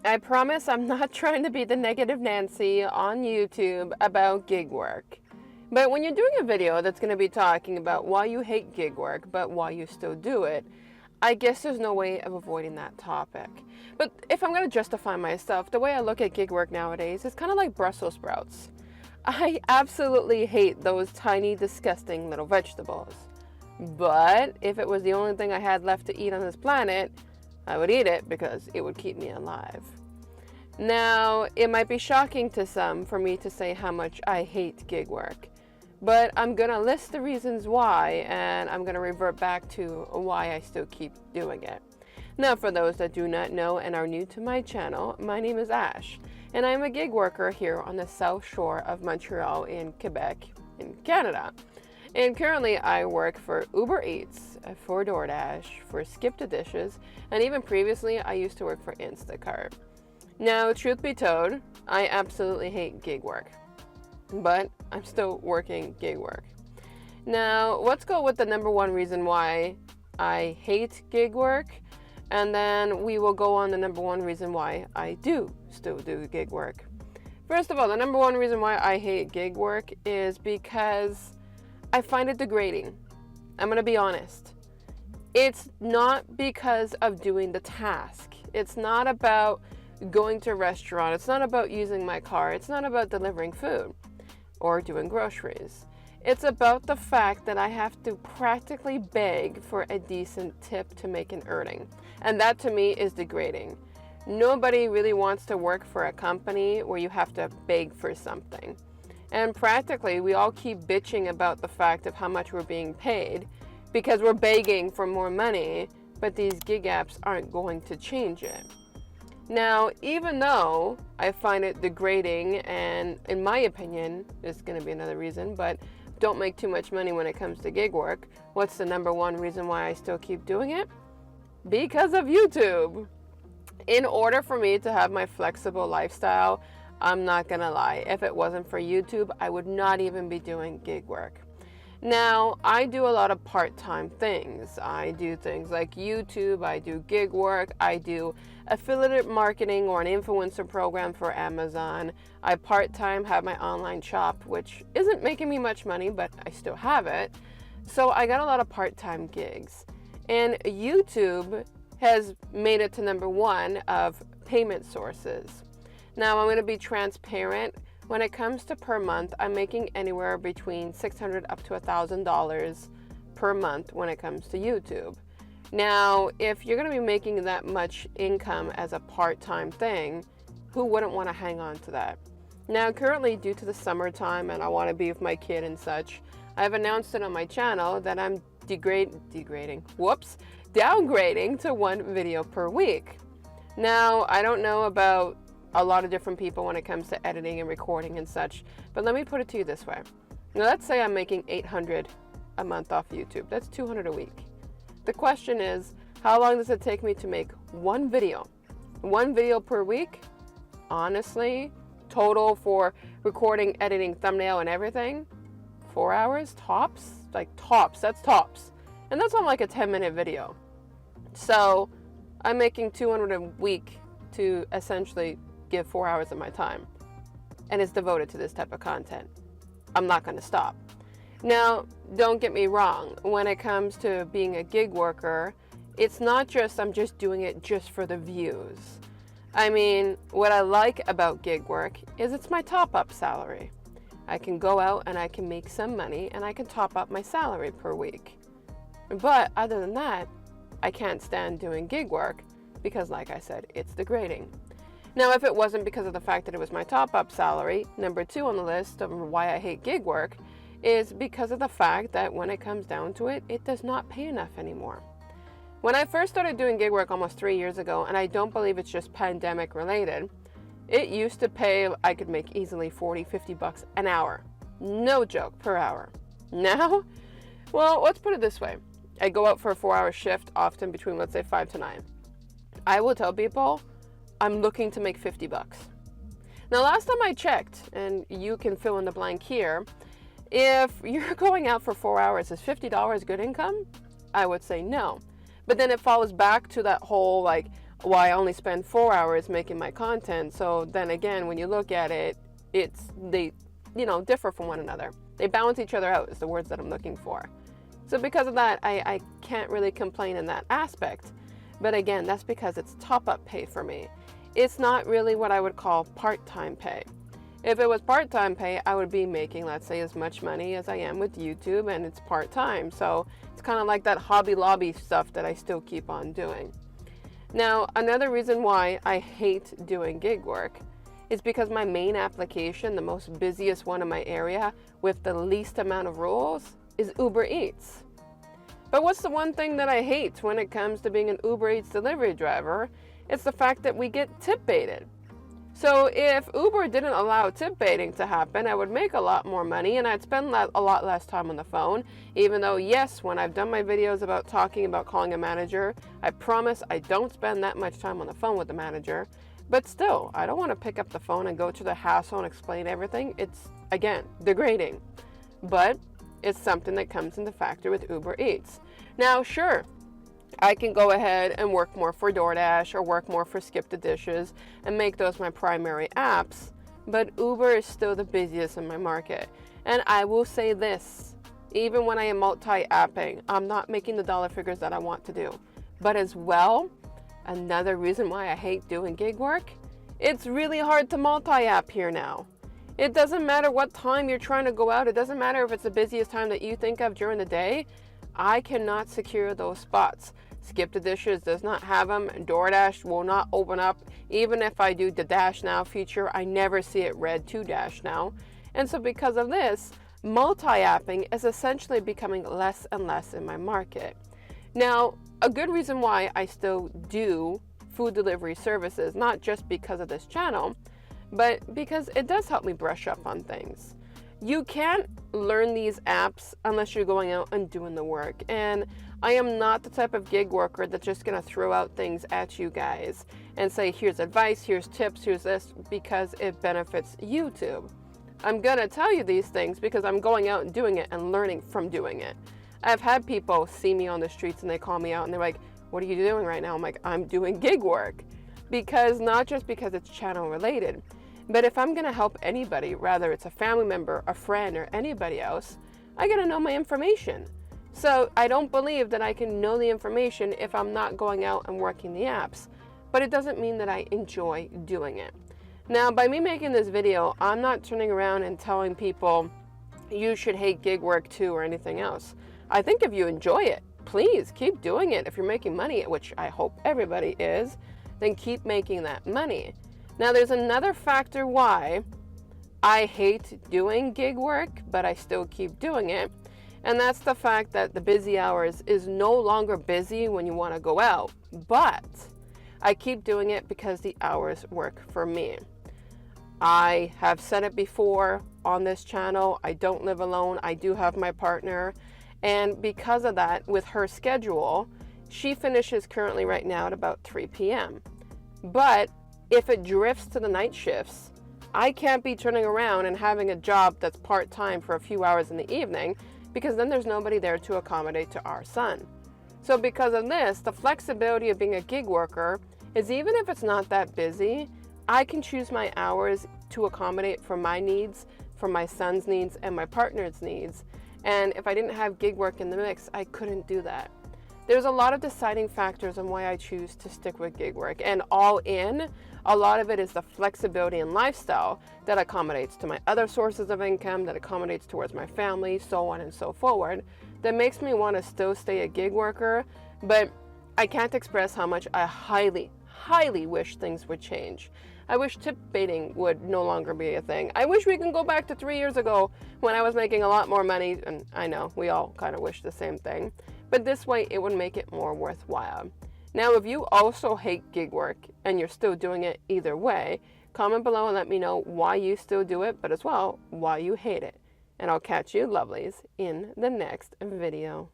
I promise I'm not trying to be the negative Nancy on YouTube about gig work. But when you're doing a video that's going to be talking about why you hate gig work, but why you still do it, I guess there's no way of avoiding that topic. But if I'm going to justify myself, the way I look at gig work nowadays is kind of like Brussels sprouts. I absolutely hate those tiny, disgusting little vegetables. But if it was the only thing I had left to eat on this planet, I would eat it because it would keep me alive. Now, it might be shocking to some for me to say how much I hate gig work, but I'm going to list the reasons why, and I'm going to revert back to why I still keep doing it. Now, for those that do not know and are new to my channel, my name is Ash, and I'm a gig worker here on the south shore of Montreal in Quebec, in Canada. And currently I work for Uber Eats, for DoorDash, for Skip the Dishes, and even previously I used to work for Instacart. Now, truth be told, I absolutely hate gig work, but I'm still working gig work. Now, let's go with the number one reason why I hate gig work, and then we will go on the number one reason why I do still do gig work. First of all, the number one reason why I hate gig work is because I find it degrading. I'm going to be honest. It's not because of doing the task. It's not about going to a restaurant. It's not about using my car. It's not about delivering food or doing groceries. It's about the fact that I have to practically beg for a decent tip to make an earning. And that to me is degrading. Nobody really wants to work for a company where you have to beg for something. And practically, we all keep bitching about the fact of how much we're being paid because we're begging for more money, but these gig apps aren't going to change it. Now, even though I find it degrading, and in my opinion, this is going to be another reason, but don't make too much money when it comes to gig work, what's the number one reason why I still keep doing it? Because of YouTube. In order for me to have my flexible lifestyle, I'm not gonna lie, if it wasn't for YouTube, I would not even be doing gig work. Now, I do a lot of part-time things. I do things like YouTube, I do gig work, I do affiliate marketing or an influencer program for Amazon. I part-time have my online shop, which isn't making me much money, but I still have it. So I got a lot of part-time gigs. And YouTube has made it to number one of payment sources. Now, I'm going to be transparent. When it comes to per month, I'm making anywhere between $600 up to $1,000 per month when it comes to YouTube. Now, if you're going to be making that much income as a part-time thing, who wouldn't want to hang on to that? Now, currently, due to the summertime and I want to be with my kid and such, I've announced it on my channel that I'm downgrading to one video per week. Now, I don't know about a lot of different people when it comes to editing and recording and such, but let me put it to you this way. Now, let's say I'm making $800 a month off YouTube. That's $200 a week. The question is, how long does it take me to make one video? One video per week? Honestly, total for recording, editing, thumbnail, and everything, 4 hours tops. Like tops, that's tops. And that's on like a 10-minute video. So I'm making $200 a week to essentially give 4 hours of my time, and it's devoted to this type of content. I'm not going to stop. Now, don't get me wrong, when it comes to being a gig worker, it's not just I'm just doing it just for the views. I mean, what I like about gig work is it's my top-up salary. I can go out and I can make some money and I can top up my salary per week. But other than that, I can't stand doing gig work because, like I said, it's degrading. Now, if it wasn't because of the fact that it was my top-up salary, number two on the list of why I hate gig work is because of the fact that when it comes down to it, it does not pay enough anymore. When I first started doing gig work almost 3 years ago, and I don't believe it's just pandemic related, it used to pay, I could make easily $40-50 an hour. No joke, per hour. Now, well, let's put it this way. I go out for a 4-hour shift, often between, let's say, 5 to 9. I will tell people I'm looking to make $50. Now, last time I checked, and you can fill in the blank here, if you're going out for 4 hours, is $50 good income? I would say no. But then it falls back to that whole, like, why I only spend 4 hours making my content. So then again, when you look at it, they differ from one another. They balance each other out is the words that I'm looking for. So because of that, I can't really complain in that aspect. But again, that's because it's top-up pay for me. It's not really what I would call part-time pay. If it was part-time pay, I would be making, let's say, as much money as I am with YouTube, and it's part-time. So it's kind of like that Hobby Lobby stuff that I still keep on doing. Now, another reason why I hate doing gig work is because my main application, the most busiest one in my area with the least amount of rules, is Uber Eats. But what's the one thing that I hate when it comes to being an Uber Eats delivery driver? It's the fact that we get tip baited. So if Uber didn't allow tip baiting to happen, I would make a lot more money and I'd spend a lot less time on the phone. Even though, yes, when I've done my videos about talking about calling a manager, I promise I don't spend that much time on the phone with the manager. But still, I don't want to pick up the phone and go through the hassle and explain everything. It's, again, degrading. But it's something that comes into factor with Uber Eats. Now, sure, I can go ahead and work more for DoorDash or work more for Skip the Dishes and make those my primary apps, but Uber is still the busiest in my market. And I will say this, even when I am multi-apping, I'm not making the dollar figures that I want to do. But as well, another reason why I hate doing gig work, it's really hard to multi-app here now. It doesn't matter what time you're trying to go out. It doesn't matter if it's the busiest time that you think of during the day. I cannot secure those spots. Skip the Dishes does not have them. DoorDash will not open up. Even if I do the Dash Now feature, I never see it read to Dash Now. And so because of this, multi-apping is essentially becoming less and less in my market. Now, a good reason why I still do food delivery services, not just because of this channel, but because it does help me brush up on things. You can't learn these apps unless you're going out and doing the work. And I am not the type of gig worker that's just going to throw out things at you guys and say, here's advice, here's tips, here's this, because it benefits YouTube. I'm going to tell you these things because I'm going out and doing it and learning from doing it. I've had people see me on the streets and they call me out and they're like, what are you doing right now? I'm like, I'm doing gig work. Because not just because it's channel related, but if I'm going to help anybody, whether it's a family member, a friend, or anybody else, I got to know my information. So I don't believe that I can know the information if I'm not going out and working the apps. But it doesn't mean that I enjoy doing it. Now, by me making this video, I'm not turning around and telling people you should hate gig work too or anything else. I think if you enjoy it, please keep doing it. If you're making money, which I hope everybody is, then keep making that money. Now, there's another factor why I hate doing gig work, but I still keep doing it. And that's the fact that the busy hours is no longer busy when you want to go out. But I keep doing it because the hours work for me. I have said it before on this channel. I don't live alone. I do have my partner. And because of that, with her schedule, she finishes currently right now at about 3 p.m. But if it drifts to the night shifts, I can't be turning around and having a job that's part-time for a few hours in the evening because then there's nobody there to accommodate to our son. So because of this, the flexibility of being a gig worker is even if it's not that busy, I can choose my hours to accommodate for my needs, for my son's needs, and my partner's needs. And if I didn't have gig work in the mix, I couldn't do that. There's a lot of deciding factors on why I choose to stick with gig work. And all in, a lot of it is the flexibility and lifestyle that accommodates to my other sources of income, that accommodates towards my family, so on and so forward, that makes me want to still stay a gig worker. But I can't express how much I highly, highly wish things would change. I wish tip baiting would no longer be a thing. I wish we can go back to 3 years ago when I was making a lot more money. And I know we all kind of wish the same thing. But this way, it would make it more worthwhile. Now, if you also hate gig work and you're still doing it either way, comment below and let me know why you still do it, but as well, why you hate it. And I'll catch you lovelies in the next video.